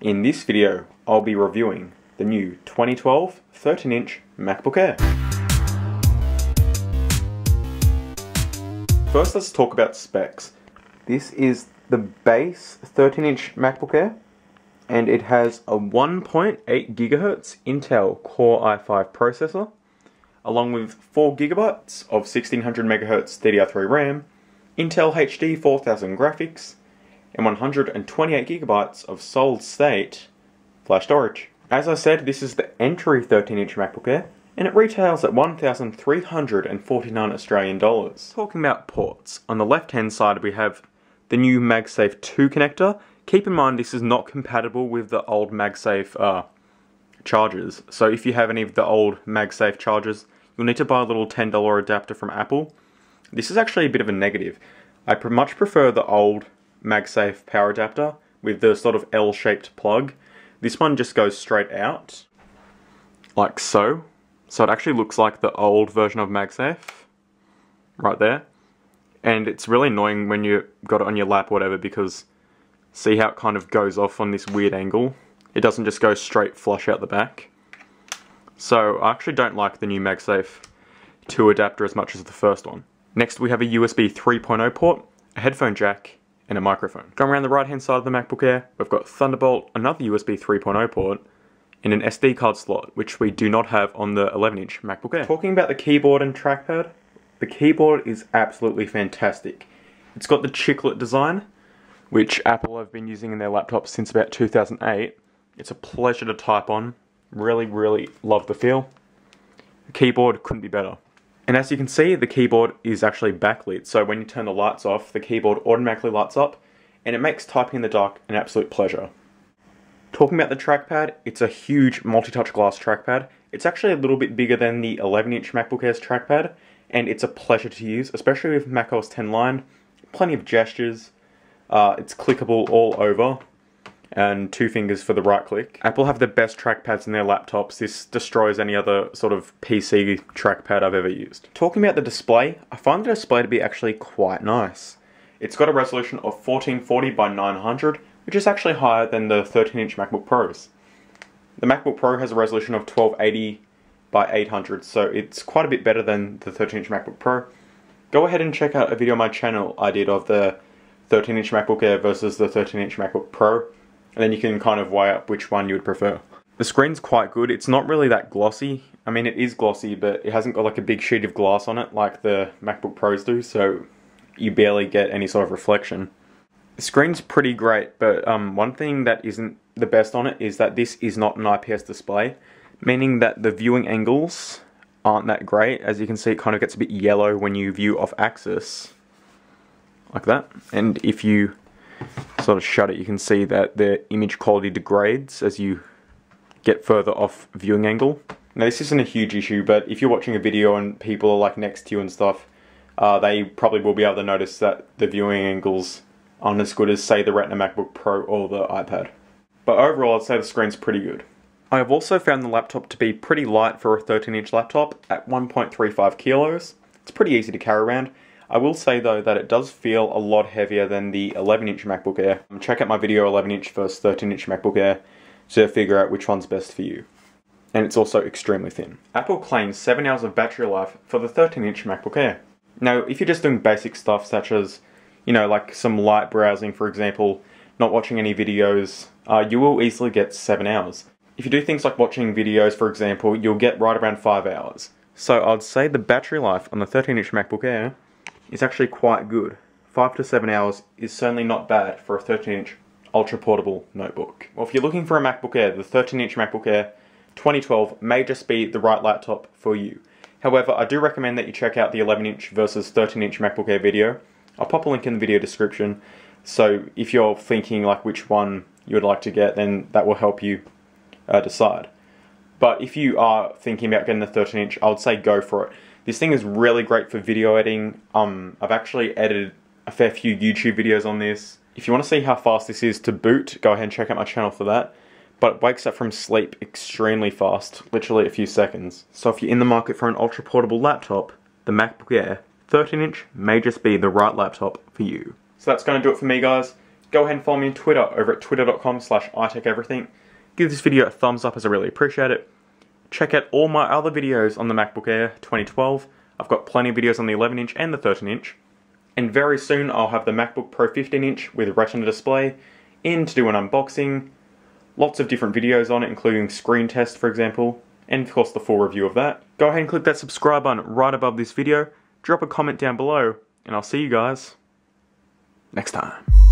In this video, I'll be reviewing the new 2012 13-inch MacBook Air. First, let's talk about specs. This is the base 13-inch MacBook Air, and it has a 1.8 GHz Intel Core i5 processor, along with 4 GB of 1600 MHz DDR3 RAM, Intel HD 4000 graphics, and 128 GB of solid-state flash storage. As I said, this is the entry 13-inch MacBook Air, and it retails at 1,349 Australian dollars. Talking about ports, on the left-hand side we have the new MagSafe 2 connector. Keep in mind this is not compatible with the old MagSafe chargers, so if you have any of the old MagSafe chargers, you'll need to buy a little $10 adapter from Apple. This is actually a bit of a negative. I much prefer the old MagSafe power adapter with the sort of L-shaped plug. This one just goes straight out, like so. So it actually looks like the old version of MagSafe, right there. And it's really annoying when you got it on your lap or whatever, because see how it kind of goes off on this weird angle? It doesn't just go straight flush out the back. So I actually don't like the new MagSafe 2 adapter as much as the first one. Next we have a USB 3.0 port, a headphone jack, and a microphone. Going around the right hand side of the MacBook Air, we've got Thunderbolt, another USB 3.0 port, and an SD card slot, which we do not have on the 11-inch MacBook Air. Talking about the keyboard and trackpad, the keyboard is absolutely fantastic. It's got the chiclet design, which Apple have been using in their laptops since about 2008. It's a pleasure to type on. Really love the feel. The keyboard couldn't be better. And as you can see, the keyboard is actually backlit, so when you turn the lights off, the keyboard automatically lights up, and it makes typing in the dark an absolute pleasure. Talking about the trackpad, it's a huge multi-touch glass trackpad. It's actually a little bit bigger than the 11-inch MacBook Air's trackpad, and it's a pleasure to use, especially with macOS 10 Lion. Plenty of gestures, it's clickable all over, and 2 fingers for the right click. Apple have the best trackpads in their laptops. This destroys any other sort of PC trackpad I've ever used. Talking about the display, I find the display to be actually quite nice. It's got a resolution of 1440 by 900, which is actually higher than the 13-inch MacBook Pros. The MacBook Pro has a resolution of 1280 by 800, so it's quite a bit better than the 13-inch MacBook Pro. Go ahead and check out a video on my channel I did of the 13-inch MacBook Air versus the 13-inch MacBook Pro, and then you can kind of weigh up which one you would prefer. The screen's quite good. It's not really that glossy. I mean, it is glossy, but it hasn't got like a big sheet of glass on it like the MacBook Pros do, so you barely get any sort of reflection. The screen's pretty great, but one thing that isn't the best on it is that this is not an IPS display, meaning that the viewing angles aren't that great. As you can see, it kind of gets a bit yellow when you view off axis, like that. And if you sort of shut it, you can see that the image quality degrades as you get further off viewing angle. Now this isn't a huge issue, but if you're watching a video and people are like next to you and stuff, they probably will be able to notice that the viewing angles aren't as good as, say, the Retina MacBook Pro or the iPad. But overall, I'd say the screen's pretty good. I have also found the laptop to be pretty light for a 13-inch laptop at 1.35 kilos. It's pretty easy to carry around. I will say though that it does feel a lot heavier than the 11-inch MacBook Air. Check out my video 11-inch versus 13-inch MacBook Air to figure out which one's best for you. And it's also extremely thin. Apple claims 7 hours of battery life for the 13-inch MacBook Air. Now, if you're just doing basic stuff such as, you know, like some light browsing, for example, not watching any videos, you will easily get 7 hours. If you do things like watching videos, for example, you'll get right around 5 hours. So I'd say the battery life on the 13-inch MacBook Air is actually quite good. 5 to 7 hours is certainly not bad for a 13-inch ultra-portable notebook. Well, if you're looking for a MacBook Air, the 13-inch MacBook Air 2012 may just be the right laptop for you. However, I do recommend that you check out the 11-inch versus 13-inch MacBook Air video. I'll pop a link in the video description, so if you're thinking like which one you would like to get, then that will help you decide. But if you are thinking about getting the 13-inch, I would say go for it. This thing is really great for video editing. I've actually edited a fair few YouTube videos on this. If you want to see how fast this is to boot, go ahead and check out my channel for that. But it wakes up from sleep extremely fast, literally a few seconds. So if you're in the market for an ultra portable laptop, the MacBook Air 13-inch may just be the right laptop for you. So that's going to do it for me, guys. go ahead and follow me on Twitter over at twitter.com/iTechEverything. Give this video a thumbs up as I really appreciate it. Check out all my other videos on the MacBook Air 2012. I've got plenty of videos on the 11-inch and the 13-inch. And very soon I'll have the MacBook Pro 15-inch with Retina display in to do an unboxing. Lots of different videos on it, including screen test, for example, and of course the full review of that. Go ahead and click that subscribe button right above this video, drop a comment down below, and I'll see you guys next time.